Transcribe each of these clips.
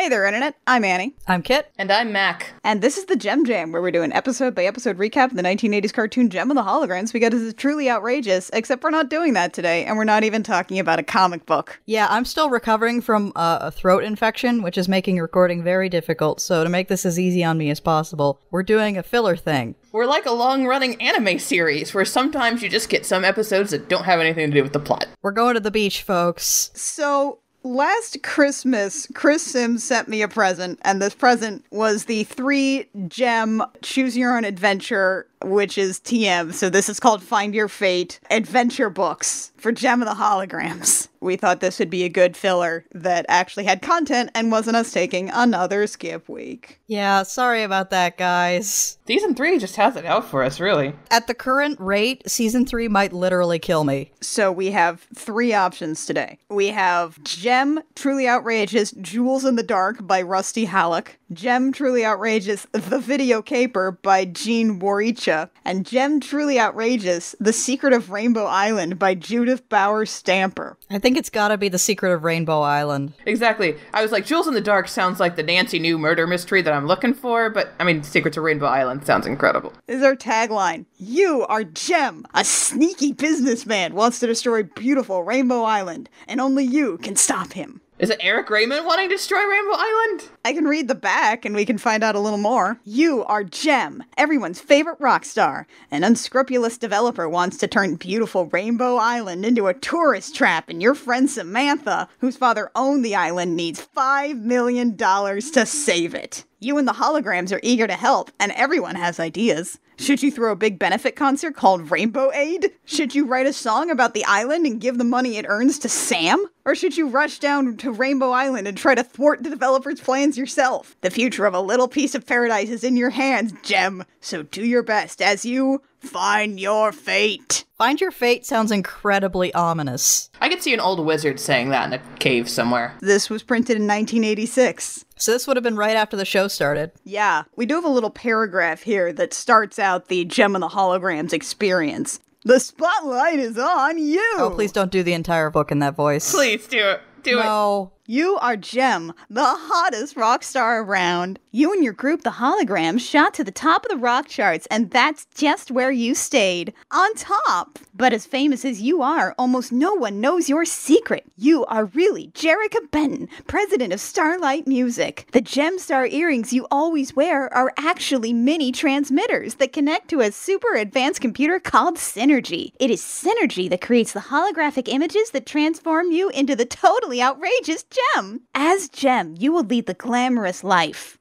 Hey there, Internet. I'm Annie. I'm Kit. And I'm Mac. And this is the Gem Jam, where we're doing episode-by-episode recap of the 1980s cartoon Gem of the Holograms because it's truly outrageous, except we're not doing that today, and we're not even talking about a comic book. Yeah, I'm still recovering from a throat infection, which is making recording very difficult, so to make this as easy on me as possible, we're doing a filler thing. We're like a long-running anime series, where sometimes you just get some episodes that don't have anything to do with the plot. We're going to the beach, folks. So, last Christmas, Chris Sims sent me a present, and this present was the 3 Gem Choose Your Own Adventure, which is TM, so this is called Find Your Fate adventure books for Gem of the Holograms. We thought this would be a good filler that actually had content and wasn't us taking another skip week. Yeah, sorry about that, guys. Season 3 just has it out for us, really. At the current rate, Season 3 might literally kill me. So we have 3 options today. We have Gem Truly Outrageous Jewels in the Dark by Rusty Halleck, Gem Truly Outrageous The Video Caper by Jean Waricha, and Gem Truly Outrageous The Secret of Rainbow Island by Judith Bauer Stamper. I think it's gotta be The Secret of Rainbow Island. Exactly. I was like, Jewels in the Dark sounds like the Nancy New murder mystery that I'm looking for, but, I mean, Secrets of Rainbow Island sounds incredible. This is our tagline. You are Gem, a sneaky businessman wants to destroy beautiful Rainbow Island, and only you can stop him. Is it Eric Raymond wanting to destroy Rainbow Island? I can read the back and we can find out a little more. You are Gem, everyone's favorite rock star. An unscrupulous developer wants to turn beautiful Rainbow Island into a tourist trap, and your friend Samantha, whose father owned the island, needs $5 million to save it. You and the holograms are eager to help, and everyone has ideas. Should you throw a big benefit concert called Rainbow Aid? Should you write a song about the island and give the money it earns to Sam? Or should you rush down to Rainbow Island and try to thwart the developer's plans yourself? The future of a little piece of paradise is in your hands, Gem. So do your best as you find your fate. Find Your Fate sounds incredibly ominous. I could see an old wizard saying that in a cave somewhere. This was printed in 1986. So this would have been right after the show started. Yeah, we do have a little paragraph here that starts out the Gem of the Holograms experience. The spotlight is on you! Oh, please don't do the entire book in that voice. Please do it. Do it. No. You are Gem, the hottest rock star around. You and your group, the Holograms, shot to the top of the rock charts, and that's just where you stayed. On top! But as famous as you are, almost no one knows your secret. You are really Jerrica Benton, president of Starlight Music. The Gem Star earrings you always wear are actually mini transmitters that connect to a super advanced computer called Synergy. It is Synergy that creates the holographic images that transform you into the totally outrageous Gem. As Gem, you will lead the glamorous life.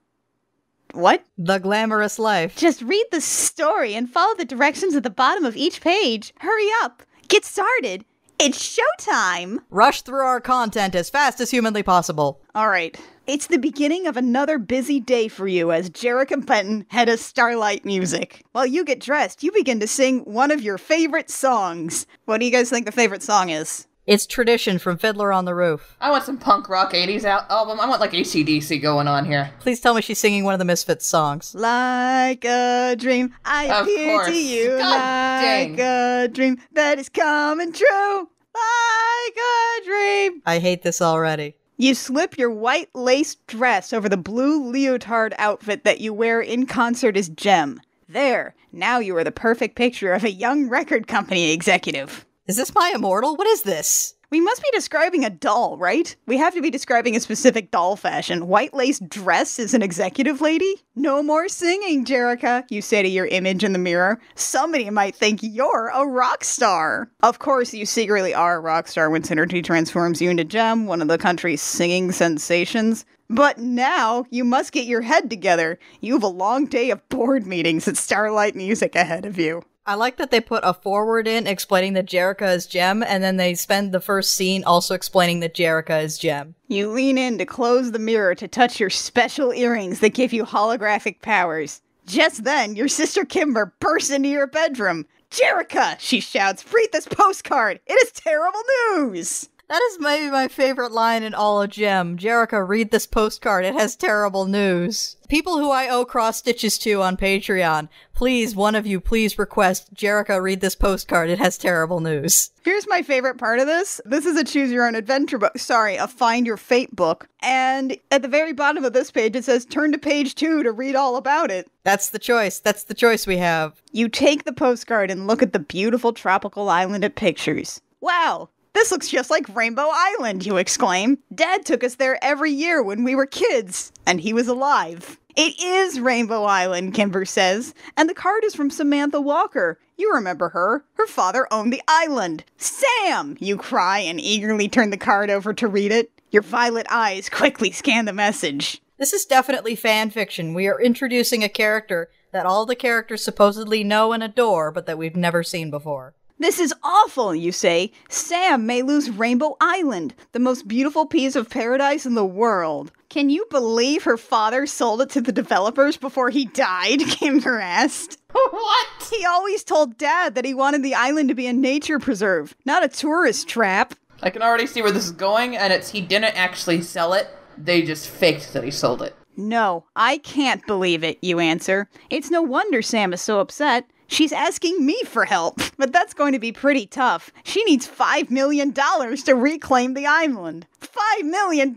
What? The glamorous life. Just read the story and follow the directions at the bottom of each page. Hurry up. Get started. It's showtime. Rush through our content as fast as humanly possible. All right. It's the beginning of another busy day for you as Jerrica Benton, head of Starlight Music. While you get dressed, you begin to sing one of your favorite songs. What do you guys think the favorite song is? It's Tradition from Fiddler on the Roof. I want some punk rock 80s album. I want like AC/DC going on here. Please tell me she's singing one of the Misfits songs. Like a dream, I Of appear course. to you God like dang. a dream that is coming true. Like a dream. I hate this already. You slip your white lace dress over the blue leotard outfit that you wear in concert as Gem. There, now you are the perfect picture of a young record company executive. Is this my immortal? What is this? We must be describing a doll, right? We have to be describing a specific doll fashion. White lace dress is an executive lady? No more singing, Jerrica, you say to your image in the mirror. Somebody might think you're a rock star. Of course, you secretly are a rock star when Synergy transforms you into Gem, one of the country's singing sensations. But now, you must get your head together. You have a long day of board meetings at Starlight Music ahead of you. I like that they put a forward in explaining that Jerrica is Gem, and then they spend the first scene also explaining that Jerrica is Gem. You lean in to close the mirror to touch your special earrings that give you holographic powers. Just then, your sister Kimber bursts into your bedroom. Jerrica, she shouts, read this postcard. It is terrible news. That is maybe my favorite line in all of JEM. Jerica, read this postcard. It has terrible news. People who I owe cross stitches to on Patreon, please, one of you, please request Jerica, read this postcard. It has terrible news. Here's my favorite part of this. This is a choose your own adventure book. Sorry, a find your fate book. And at the very bottom of this page, it says turn to page 2 to read all about it. That's the choice. That's the choice we have. You take the postcard and look at the beautiful tropical island it pictures. Wow. This looks just like Rainbow Island, you exclaim. Dad took us there every year when we were kids, and he was alive. It is Rainbow Island, Kimber says, and the card is from Samantha Walker. You remember her. Her father owned the island. Sam, you cry and eagerly turn the card over to read it. Your violet eyes quickly scan the message. This is definitely fan fiction. We are introducing a character that all the characters supposedly know and adore, but that we've never seen before. This is awful, you say. Sam may lose Rainbow Island, the most beautiful piece of paradise in the world. Can you believe her father sold it to the developers before he died? Kimber asked. What? He always told Dad that he wanted the island to be a nature preserve, not a tourist trap. I can already see where this is going, and he didn't actually sell it. They just faked that he sold it. No, I can't believe it, you answer. It's no wonder Sam is so upset. She's asking me for help, but that's going to be pretty tough. She needs $5 million to reclaim the island. $5 million,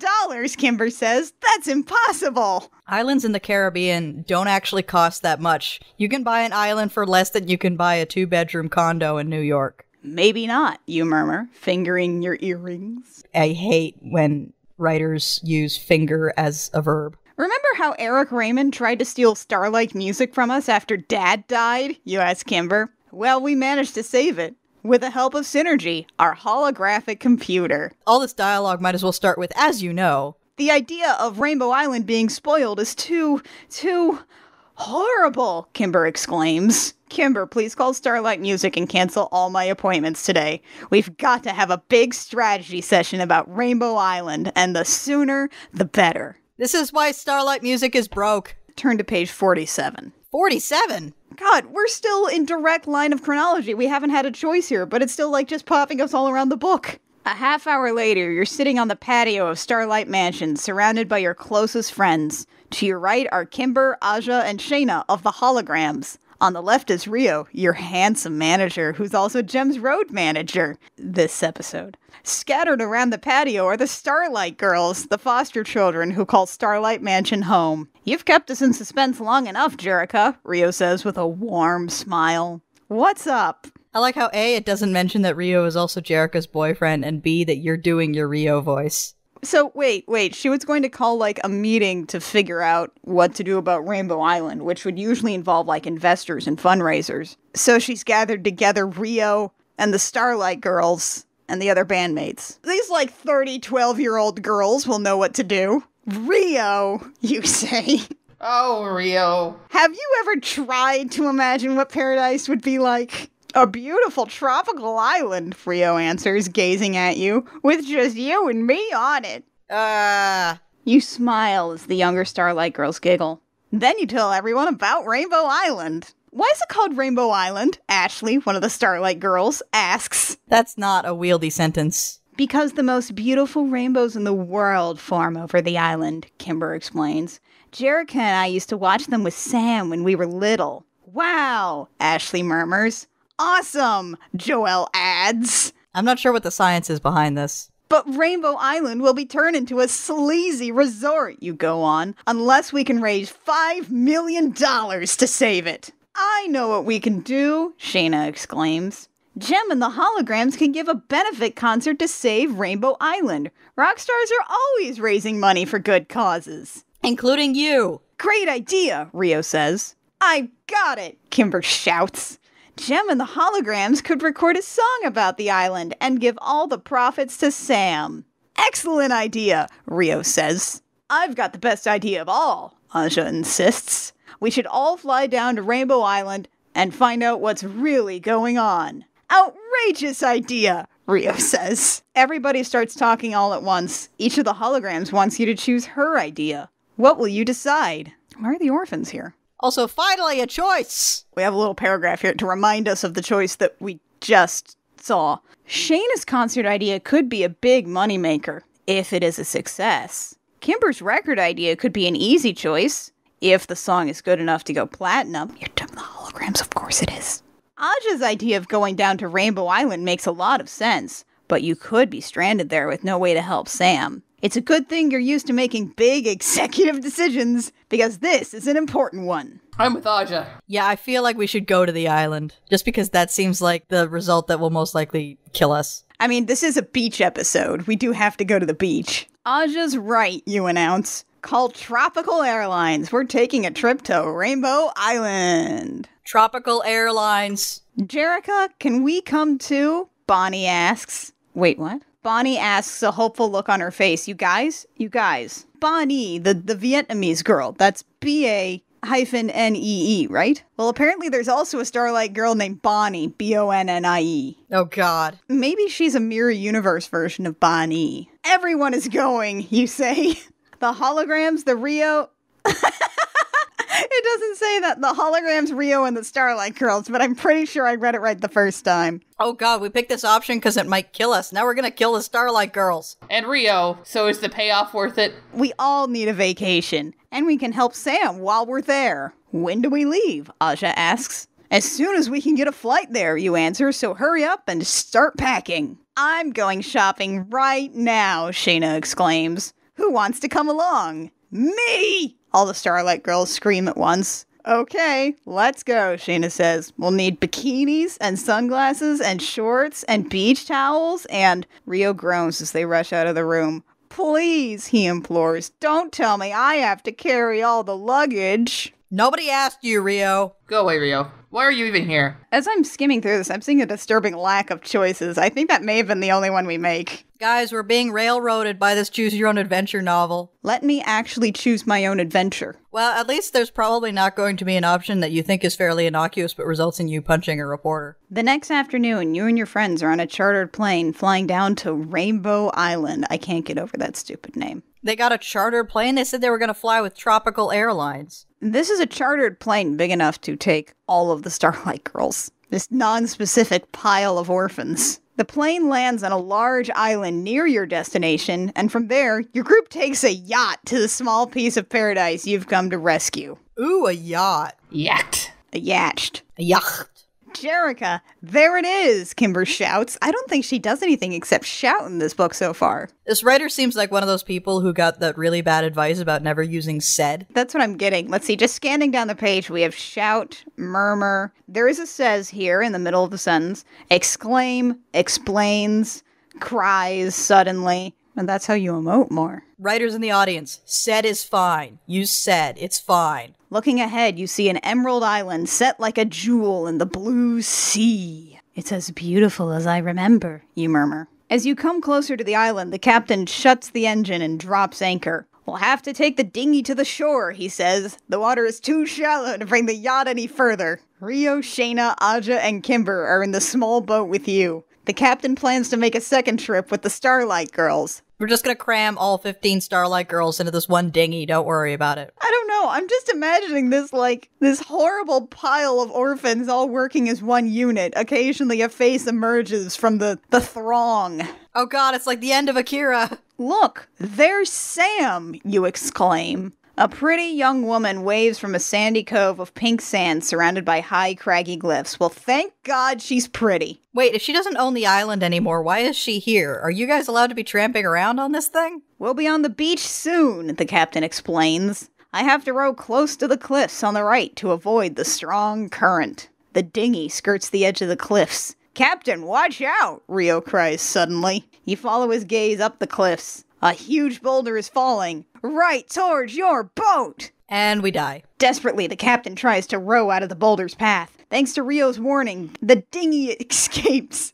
Kimber says. That's impossible. Islands in the Caribbean don't actually cost that much. You can buy an island for less than you can buy a 2-bedroom condo in New York. Maybe not, you murmur, fingering your earrings. I hate when writers use finger as a verb. Remember how Eric Raymond tried to steal Starlight Music from us after Dad died? You ask Kimber. Well, we managed to save it. With the help of Synergy, our holographic computer. All this dialogue might as well start with, as you know. The idea of Rainbow Island being spoiled is too horrible, Kimber exclaims. Kimber, please call Starlight Music and cancel all my appointments today. We've got to have a big strategy session about Rainbow Island, and the sooner, the better. This is why Starlight Music is broke. Turn to page 47. 47? God, we're still in direct line of chronology. We haven't had a choice here, but it's still like just popping us all around the book. A half hour later, you're sitting on the patio of Starlight Mansion, surrounded by your closest friends. To your right are Kimber, Aja, and Shayna of the Holograms. On the left is Rio, your handsome manager, who's also JEM's road manager this episode. Scattered around the patio are the Starlight Girls, the foster children who call Starlight Mansion home. You've kept us in suspense long enough, Jerica, Rio says with a warm smile. What's up? I like how A, it doesn't mention that Rio is also Jerica's boyfriend, and B, that you're doing your Rio voice. So, wait, she was going to call, like, a meeting to figure out what to do about Rainbow Island, which would usually involve, like, investors and fundraisers. So she's gathered together Rio and the Starlight Girls and the other bandmates. These, like, 30, 12-year-old girls will know what to do. Rio, you say. Oh, Rio. Have you ever tried to imagine what paradise would be like? A beautiful tropical island, Rio answers, gazing at you, with just you and me on it. You smile as the younger Starlight Girls giggle. Then you tell everyone about Rainbow Island. Why is it called Rainbow Island? Ashley, one of the Starlight Girls, asks. That's not a wieldy sentence. Because the most beautiful rainbows in the world form over the island, Kimber explains. Jerica and I used to watch them with Sam when we were little. Wow, Ashley murmurs. Awesome, Joelle adds. I'm not sure what the science is behind this. But Rainbow Island will be turned into a sleazy resort, you go on, unless we can raise $5 million to save it. I know what we can do, Shayna exclaims. JEM and the Holograms can give a benefit concert to save Rainbow Island. Rock stars are always raising money for good causes. Including you. Great idea, Rio says. I've got it, Kimber shouts. JEM and the Holograms could record a song about the island and give all the profits to Sam. Excellent idea, Rio says. I've got the best idea of all, Aja insists. We should all fly down to Rainbow Island and find out what's really going on. Outrageous idea, Rio says. Everybody starts talking all at once. Each of the Holograms wants you to choose her idea. What will you decide? Why are the orphans here? Also, finally, a choice! We have a little paragraph here to remind us of the choice that we just all. Shayna's concert idea could be a big moneymaker, if it is a success. Kimber's record idea could be an easy choice, if the song is good enough to go platinum. You're talking the holograms, of course it is. Aja's idea of going down to Rainbow Island makes a lot of sense, but you could be stranded there with no way to help Sam. It's a good thing you're used to making big executive decisions, because this is an important one. I'm with Aja. Yeah, I feel like we should go to the island, just because that seems like the result that will most likely kill us. I mean, this is a beach episode. We do have to go to the beach. Aja's right, you announce. Call Tropical Airlines. We're taking a trip to Rainbow Island. Tropical Airlines. Jerica, can we come too? Bonnie asks. Wait, what? Bonnie asks, a hopeful look on her face. You guys? Bonnie, the Vietnamese girl. That's B-A-N-E-E, right? Well, apparently there's also a Starlight girl named Bonnie, B-O-N-N-I-E. Oh, God. Maybe she's a Mirror Universe version of Bonnie. Everyone is going, you say. The holograms, the Rio... It doesn't say that. The holograms, Rio, and the Starlight Girls, but I'm pretty sure I read it right the first time. Oh god, we picked this option because it might kill us. Now we're gonna kill the Starlight Girls. And Rio, so is the payoff worth it? We all need a vacation, and we can help Sam while we're there. When do we leave? Aja asks. As soon as we can get a flight there, you answer, so hurry up and start packing. I'm going shopping right now, Shayna exclaims. Who wants to come along? Me! All the Starlight Girls scream at once. Okay, let's go, Shayna says. We'll need bikinis and sunglasses and shorts and beach towels, and Rio groans as they rush out of the room. Please, he implores, don't tell me I have to carry all the luggage. Nobody asked you, Rio. Go away, Rio. Why are you even here? As I'm skimming through this, I'm seeing a disturbing lack of choices. I think that may have been the only one we make. Guys, we're being railroaded by this choose-your-own-adventure novel. Let me actually choose my own adventure. Well, at least there's probably not going to be an option that you think is fairly innocuous but results in you punching a reporter. The next afternoon, you and your friends are on a chartered plane flying down to Rainbow Island. I can't get over that stupid name. They got a chartered plane? They said they were going to fly with Tropical Airlines. This is a chartered plane big enough to take all of the Starlight Girls. This non-specific pile of orphans. The plane lands on a large island near your destination, and from there, your group takes a yacht to the small piece of paradise you've come to rescue. Ooh, a yacht. Yacht. A yacht. A yacht. Jerica, there it is, Kimber shouts. I don't think she does anything except shout in this book so far. This writer seems like one of those people who got that really bad advice about never using said. That's what I'm getting. Let's see, just scanning down the page, we have shout, murmur. There is a says here in the middle of the sentence. Exclaim, explains, cries suddenly. And that's how you emote more. Writers in the audience, said is fine. Use said, it's fine. Looking ahead, you see an emerald island set like a jewel in the blue sea. It's as beautiful as I remember, you murmur. As you come closer to the island, the captain shuts the engine and drops anchor. We'll have to take the dinghy to the shore, he says. The water is too shallow to bring the yacht any further. Rio, Shayna, Aja, and Kimber are in the small boat with you. The captain plans to make a second trip with the Starlight Girls. We're just gonna cram all 15 Starlight Girls into this one dinghy, don't worry about it. I don't know, I'm just imagining this horrible pile of orphans all working as one unit. Occasionally a face emerges from the throng. Oh god, it's like the end of Akira. Look, there's Sam, you exclaim. A pretty young woman waves from a sandy cove of pink sand surrounded by high, craggy cliffs. Well, thank God she's pretty. Wait, if she doesn't own the island anymore, why is she here? Are you guys allowed to be tramping around on this thing? We'll be on the beach soon, the captain explains. I have to row close to the cliffs on the right to avoid the strong current. The dinghy skirts the edge of the cliffs. Captain, watch out, Rio cries suddenly. You follow his gaze up the cliffs. A huge boulder is falling, right towards your boat! And we die. Desperately, the captain tries to row out of the boulder's path. Thanks to Rio's warning, the dinghy escapes.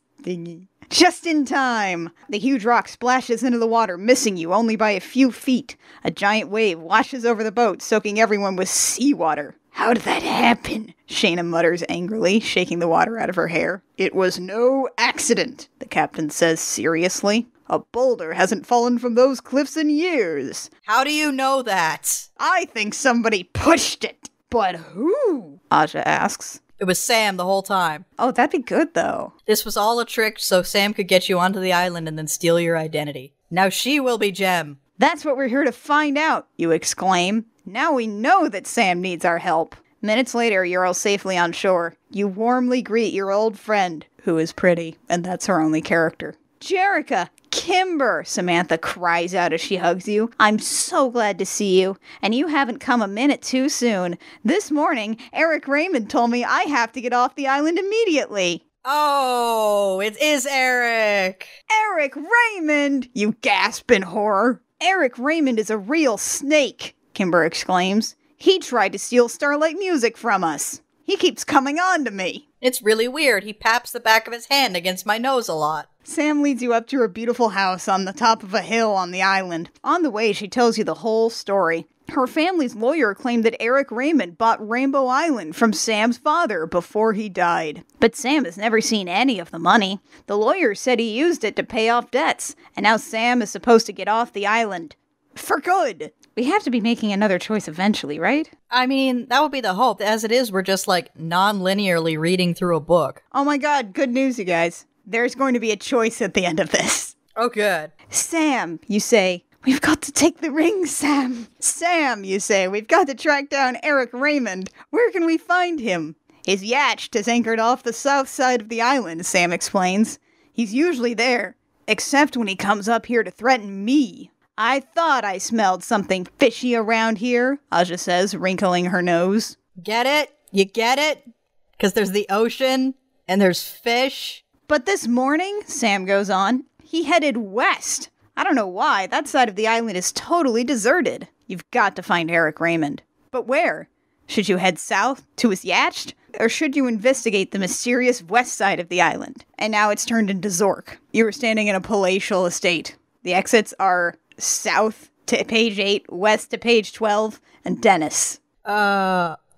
Just in time. The huge rock splashes into the water, missing you only by a few feet. A giant wave washes over the boat, soaking everyone with seawater. How did that happen? Shayna mutters angrily, shaking the water out of her hair. It was no accident, the captain says seriously. A boulder hasn't fallen from those cliffs in years. How do you know that? I think somebody pushed it. But who? Aja asks. It was Sam the whole time. Oh, that'd be good, though. This was all a trick so Sam could get you onto the island and then steal your identity. Now she will be Jem. That's what we're here to find out, you exclaim. Now we know that Sam needs our help. Minutes later, you're all safely on shore. You warmly greet your old friend, who is pretty, and that's her only character. Jerica! Kimber! Samantha cries out as she hugs you. I'm so glad to see you, and you haven't come a minute too soon. This morning, Eric Raymond told me I have to get off the island immediately. Oh, it is Eric! Eric Raymond! You gasp in horror. Eric Raymond is a real snake, Kimber exclaims. He tried to steal Starlight Music from us. He keeps coming on to me. It's really weird. He paps the back of his hand against my nose a lot. Sam leads you up to her beautiful house on the top of a hill on the island. On the way, she tells you the whole story. Her family's lawyer claimed that Eric Raymond bought Rainbow Island from Sam's father before he died. But Sam has never seen any of the money. The lawyer said he used it to pay off debts, and now Sam is supposed to get off the island. For good! We have to be making another choice eventually, right? I mean, that would be the hope. As it is, we're just non-linearly reading through a book. Oh my god, good news, you guys. There's going to be a choice at the end of this. Oh, good. Sam, you say. We've got to take the ring, Sam. Sam, you say. We've got to track down Eric Raymond. Where can we find him? His yacht is anchored off the south side of the island, Sam explains. He's usually there, except when he comes up here to threaten me. I thought I smelled something fishy around here, Aja says, wrinkling her nose. Get it? You get it? Because there's the ocean, and there's fish. But this morning, Sam goes on, he headed west. I don't know why, that side of the island is totally deserted. You've got to find Eric Raymond. But where? Should you head south, to his yacht? Or should you investigate the mysterious west side of the island? And now it's turned into Zork. You are standing in a palatial estate. The exits are south to page 8, west to page 12, and Dennis.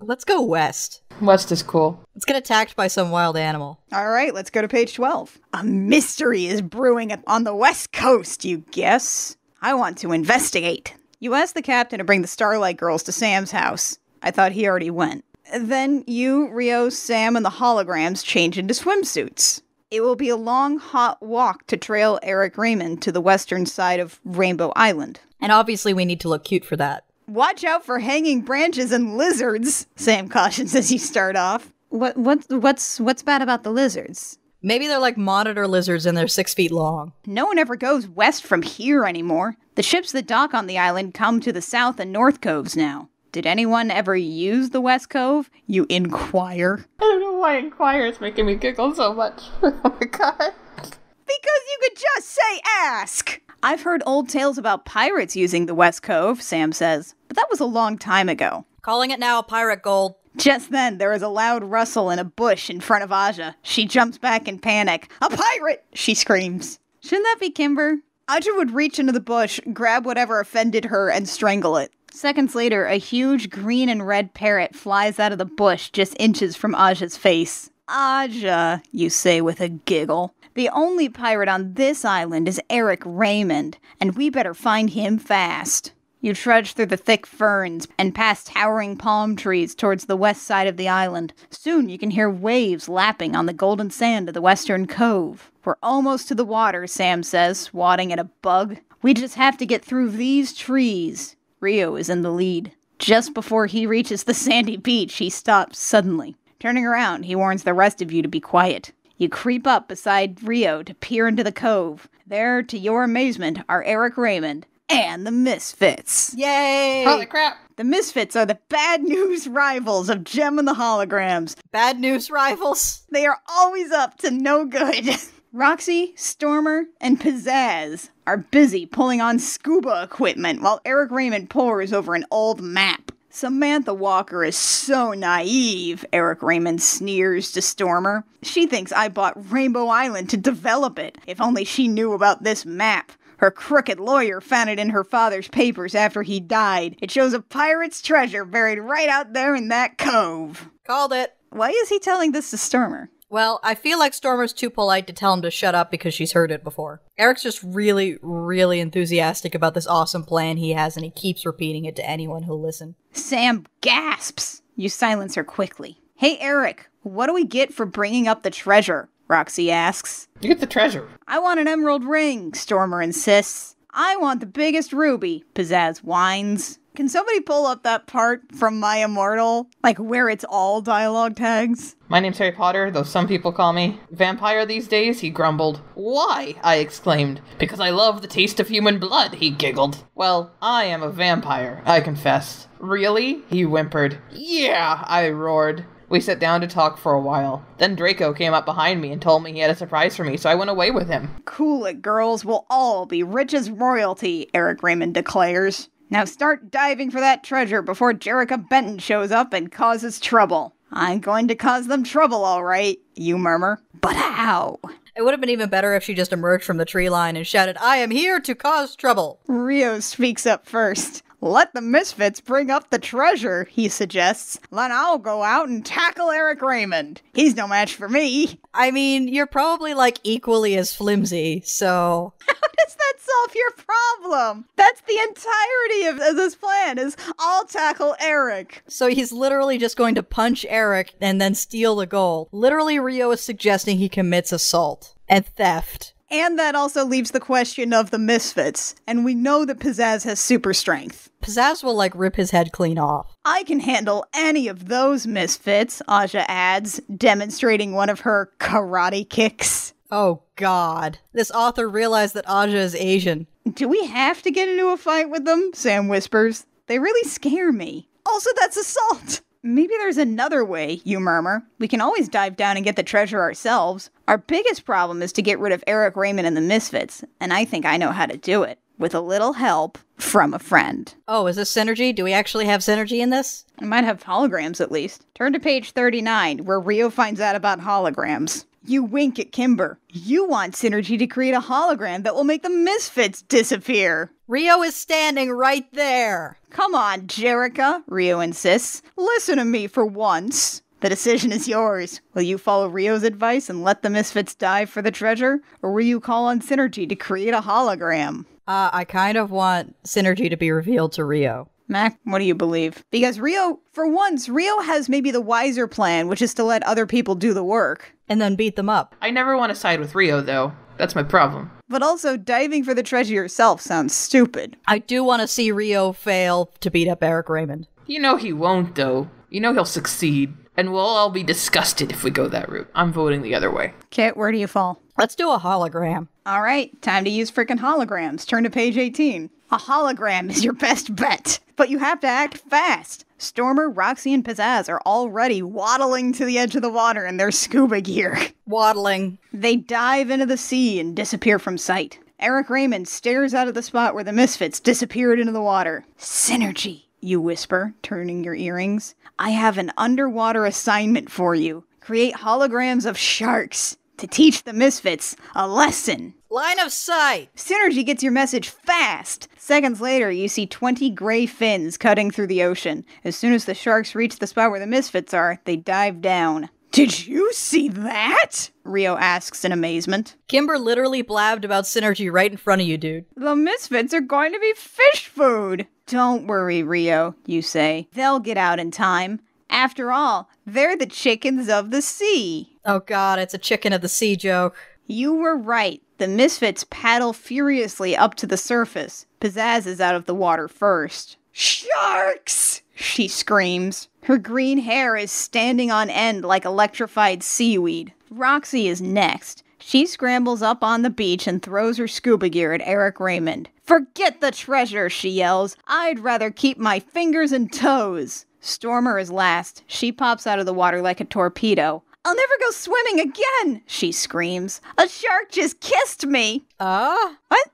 Let's go west. West is cool. Let's get attacked by some wild animal. All right, let's go to page 12. A mystery is brewing on the west coast, you guess. I want to investigate. You ask the captain to bring the Starlight Girls to Sam's house. I thought he already went. Then you, Rio, Sam, and the holograms change into swimsuits. It will be a long, hot walk to trail Eric Raymond to the western side of Rainbow Island. And obviously we need to look cute for that. Watch out for hanging branches and lizards, Sam cautions as you start off. What's bad about the lizards? Maybe they're like monitor lizards and they're 6 feet long. No one ever goes west from here anymore. The ships that dock on the island come to the south and north coves now. Did anyone ever use the west cove? You inquire. I don't know why inquire is making me giggle so much. Oh my god. Because you could just say ask! I've heard old tales about pirates using the West Cove, Sam says, but that was a long time ago. Calling it now Pirate Gold. Just then, there is a loud rustle in a bush in front of Aja. She jumps back in panic. A pirate! She screams. Shouldn't that be Kimber? Aja would reach into the bush, grab whatever offended her, and strangle it. Seconds later, a huge green and red parrot flies out of the bush just inches from Aja's face. Aja, you say with a giggle. The only pirate on this island is Eric Raymond, and we better find him fast. You trudge through the thick ferns and past towering palm trees towards the west side of the island. Soon you can hear waves lapping on the golden sand of the western cove. We're almost to the water, Sam says, swatting at a bug. We just have to get through these trees. Rio is in the lead. Just before he reaches the sandy beach, he stops suddenly. Turning around, he warns the rest of you to be quiet. You creep up beside Rio to peer into the cove. There, to your amazement, are Eric Raymond and the Misfits. Yay! Holy crap. The Misfits are the bad news rivals of Jem and the Holograms. Bad news rivals? They are always up to no good. Roxy, Stormer, and Pizzazz are busy pulling on scuba equipment while Eric Raymond pores over an old map. Samantha Walker is so naive, Eric Raymond sneers to Stormer. She thinks I bought Rainbow Island to develop it. If only she knew about this map. Her crooked lawyer found it in her father's papers after he died. It shows a pirate's treasure buried right out there in that cove. Called it. Why is he telling this to Stormer? Well, I feel like Stormer's too polite to tell him to shut up because she's heard it before. Eric's just really, really enthusiastic about this awesome plan he has, and he keeps repeating it to anyone who'll listen. Sam gasps. You silence her quickly. Hey, Eric, what do we get for bringing up the treasure? Roxy asks. You get the treasure. I want an emerald ring, Stormer insists. I want the biggest ruby, Pizzazz whines. Can somebody pull up that part from My Immortal? Like where it's all dialogue tags? My name's Harry Potter, though some people call me vampire these days, he grumbled. Why? I exclaimed. Because I love the taste of human blood, he giggled. Well, I am a vampire, I confessed. Really? He whimpered. Yeah, I roared. We sat down to talk for a while. Then Draco came up behind me and told me he had a surprise for me, so I went away with him. Cool it, girls. We'll all be rich as royalty, Eric Raymond declares. Now start diving for that treasure before Jerrica Benton shows up and causes trouble. I'm going to cause them trouble, all right, you murmur. But how? It would have been even better if she just emerged from the tree line and shouted, I am here to cause trouble. Rio speaks up first. Let the misfits bring up the treasure, he suggests. Then I'll go out and tackle Eric Raymond. He's no match for me. I mean, you're probably like equally as flimsy, so... How does that solve your problem? That's the entirety of this plan, is I'll tackle Eric. So he's literally just going to punch Eric and then steal the gold. Literally, Rio is suggesting he commits assault and theft. And that also leaves the question of the misfits, and we know that Pizzazz has super strength. Pizzazz will, like, rip his head clean off. I can handle any of those misfits, Aja adds, demonstrating one of her karate kicks. Oh, God. This author realized that Aja is Asian. Do we have to get into a fight with them? Sam whispers. They really scare me. Also, that's assault. Maybe there's another way, you murmur. We can always dive down and get the treasure ourselves. Our biggest problem is to get rid of Eric Raymond and the Misfits, and I think I know how to do it. With a little help from a friend. Oh, is this synergy? Do we actually have synergy in this? I might have holograms at least. Turn to page 39, where Rio finds out about holograms. You wink at Kimber. You want synergy to create a hologram that will make the Misfits disappear. Rio is standing right there. Come on, Jerrica, Rio insists. Listen to me for once. The decision is yours. Will you follow Rio's advice and let the Misfits dive for the treasure? Or will you call on synergy to create a hologram? I kind of want synergy to be revealed to Rio. Mac, what do you believe? Because Rio, for once, Rio has maybe the wiser plan, which is to let other people do the work. And then beat them up. I never want to side with Rio, though. That's my problem. But also, diving for the treasure yourself sounds stupid. I do want to see Rio fail to beat up Eric Raymond. You know he won't, though. You know he'll succeed. And we'll all be disgusted if we go that route. I'm voting the other way. Kit, where do you fall? Let's do a hologram. All right, time to use frickin' holograms. Turn to page 18. A hologram is your best bet, but you have to act fast. Stormer, Roxy, and Pizzazz are already waddling to the edge of the water in their scuba gear. Waddling. They dive into the sea and disappear from sight. Eric Raymond stares out of the spot where the Misfits disappeared into the water. Synergy, you whisper, turning your earrings. I have an underwater assignment for you. Create holograms of sharks to teach the Misfits a lesson. Line of sight! Synergy gets your message fast! Seconds later, you see 20 gray fins cutting through the ocean. As soon as the sharks reach the spot where the Misfits are, they dive down. Did you see that? Rio asks in amazement. Kimber literally blabbed about synergy right in front of you, dude. The Misfits are going to be fish food! Don't worry, Rio, you say. They'll get out in time. After all, they're the chickens of the sea. Oh god, it's a chicken of the sea joke. You were right. The Misfits paddle furiously up to the surface. Pizzazz is out of the water first. Sharks! She screams. Her green hair is standing on end like electrified seaweed. Roxy is next. She scrambles up on the beach and throws her scuba gear at Eric Raymond. Forget the treasure, she yells. I'd rather keep my fingers and toes. Stormer is last. She pops out of the water like a torpedo. I'll never go swimming again, she screams. A shark just kissed me. What?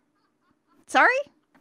Sorry?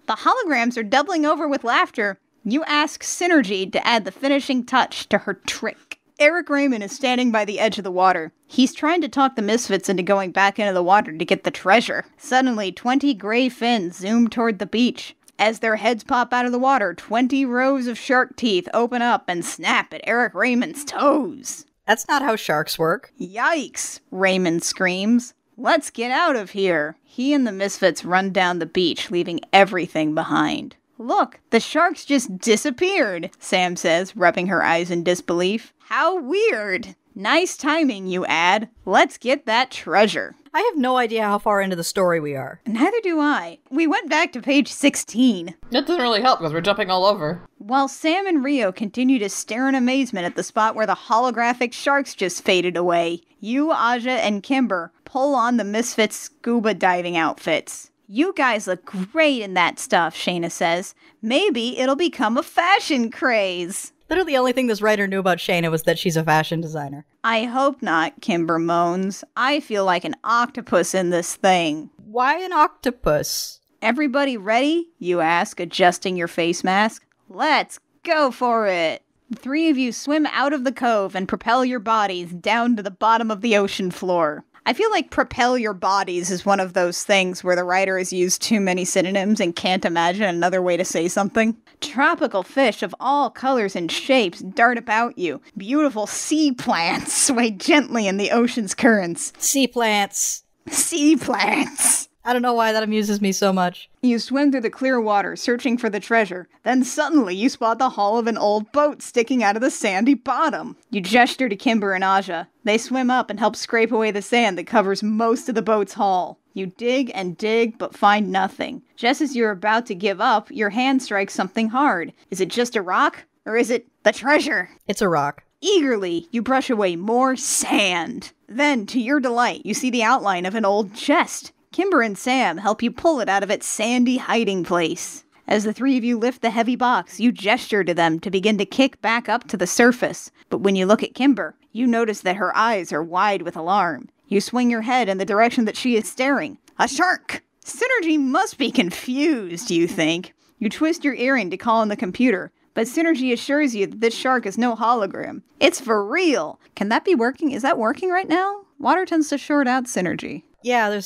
The holograms are doubling over with laughter. You ask Synergy to add the finishing touch to her trick. Eric Raymond is standing by the edge of the water. He's trying to talk the Misfits into going back into the water to get the treasure. Suddenly, 20 gray fins zoom toward the beach. As their heads pop out of the water, 20 rows of shark teeth open up and snap at Eric Raymond's toes. That's not how sharks work. Yikes, Raymond screams. Let's get out of here. He and the Misfits run down the beach, leaving everything behind. Look, the sharks just disappeared, Sam says, rubbing her eyes in disbelief. How weird. Nice timing, you add. Let's get that treasure. I have no idea how far into the story we are. Neither do I. We went back to page 16. That doesn't really help because we're jumping all over. While Sam and Rio continue to stare in amazement at the spot where the holographic sharks just faded away, you, Aja, and Kimber pull on the Misfits scuba diving outfits. You guys look great in that stuff, Shayna says. Maybe it'll become a fashion craze. Literally the only thing this writer knew about Shayna was that she's a fashion designer. I hope not, Kimber moans. I feel like an octopus in this thing. Why an octopus? Everybody ready? You ask, adjusting your face mask. Let's go for it. The three of you swim out of the cove and propel your bodies down to the bottom of the ocean floor. I feel like propel your bodies is one of those things where the writer has used too many synonyms and can't imagine another way to say something. Tropical fish of all colors and shapes dart about you. Beautiful sea plants sway gently in the ocean's currents. Sea plants. Sea plants. I don't know why that amuses me so much. You swim through the clear water, searching for the treasure. Then suddenly you spot the hull of an old boat sticking out of the sandy bottom. You gesture to Kimber and Aja. They swim up and help scrape away the sand that covers most of the boat's hull. You dig and dig, but find nothing. Just as you're about to give up, your hand strikes something hard. Is it just a rock? Or is it the treasure? It's a rock. Eagerly, you brush away more sand. Then, to your delight, you see the outline of an old chest. Kimber and Sam help you pull it out of its sandy hiding place. As the three of you lift the heavy box, you gesture to them to begin to kick back up to the surface. But when you look at Kimber, you notice that her eyes are wide with alarm. You swing your head in the direction that she is staring. A shark! Synergy must be confused, you think. You twist your earring to call on the computer, but Synergy assures you that this shark is no hologram. It's for real! Can that be working? Is that working right now? Water tends to short out Synergy. Yeah,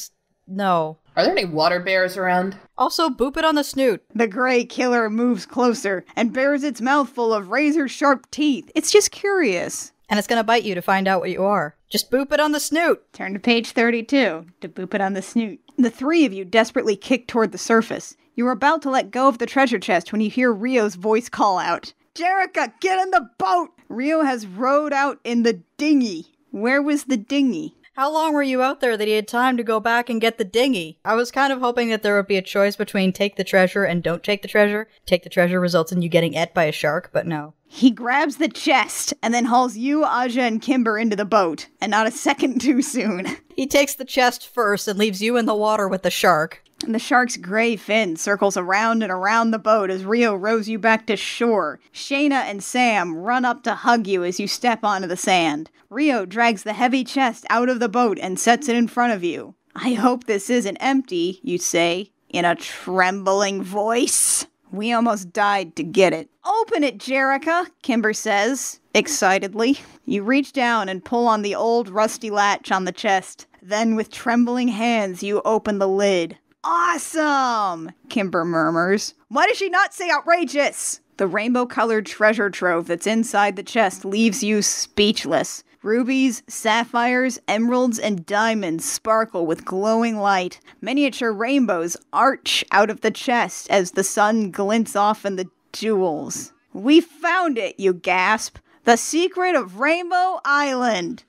no. Are there any water bears around? Also, boop it on the snoot. The gray killer moves closer and bares its mouth full of razor-sharp teeth. It's just curious. And it's gonna bite you to find out what you are. Just boop it on the snoot. Turn to page 32 to boop it on the snoot. The three of you desperately kick toward the surface. You are about to let go of the treasure chest when you hear Rio's voice call out. Jerica, get in the boat! Rio has rowed out in the dinghy. Where was the dinghy? How long were you out there that he had time to go back and get the dinghy? I was kind of hoping that there would be a choice between take the treasure and don't take the treasure. Take the treasure results in you getting ate by a shark, but no. He grabs the chest and then hauls you, Aja, and Kimber into the boat, and not a second too soon. He takes the chest first and leaves you in the water with the shark. And the shark's gray fin circles around and around the boat as Rio rows you back to shore. Shayna and Sam run up to hug you as you step onto the sand. Rio drags the heavy chest out of the boat and sets it in front of you. I hope this isn't empty, you say, in a trembling voice. We almost died to get it. Open it, Jerica, Kimber says, excitedly. You reach down and pull on the old rusty latch on the chest. Then with trembling hands, you open the lid. Awesome, Kimber murmurs. Why does she not say outrageous? The rainbow-colored treasure trove that's inside the chest leaves you speechless. Rubies, sapphires, emeralds, and diamonds sparkle with glowing light. Miniature rainbows arch out of the chest as the sun glints off in the jewels. We found it, you gasp. The secret of Rainbow Island.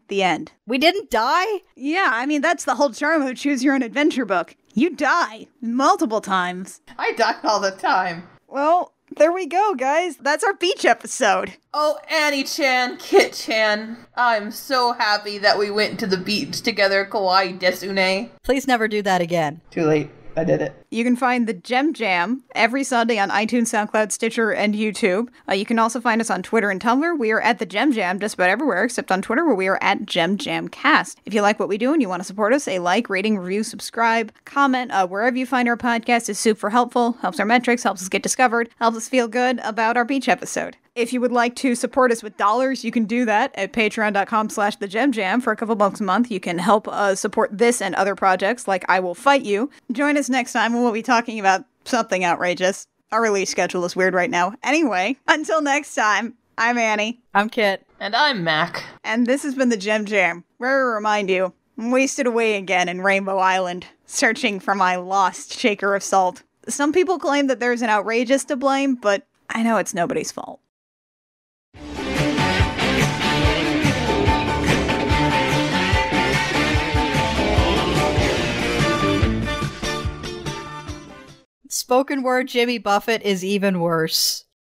The end. We didn't die? Yeah, I mean, that's the whole charm of a Choose Your Own Adventure book. You die. Multiple times. I die all the time. Well, there we go, guys. That's our beach episode. Oh, Annie-chan, Kit-chan. I'm so happy that we went to the beach together, kawaii desune. Please never do that again. Too late. I did it. You can find the Gem Jam every Sunday on iTunes, SoundCloud, Stitcher, and YouTube. You can also find us on Twitter and Tumblr. We are at the Gem Jam just about everywhere except on Twitter, where we are at Gem Jam Cast. If you like what we do and you want to support us, a like, rating, review, subscribe, comment, wherever you find our podcast is super helpful, helps our metrics, helps us get discovered, helps us feel good about our beach episode. If you would like to support us with dollars, you can do that at patreon.com/thegemjam for a couple bucks a month. You can help support this and other projects like I Will Fight You. Join us next time when we'll be talking about something outrageous. Our release schedule is weird right now. Anyway, until next time, I'm Annie. I'm Kit. And I'm Mac. And this has been the Gem Jam, where we remind you, I'm wasted away again in Rainbow Island, searching for my lost shaker of salt. Some people claim that there's an outrageous to blame, but I know it's nobody's fault. Spoken word Jimmy Buffett is even worse.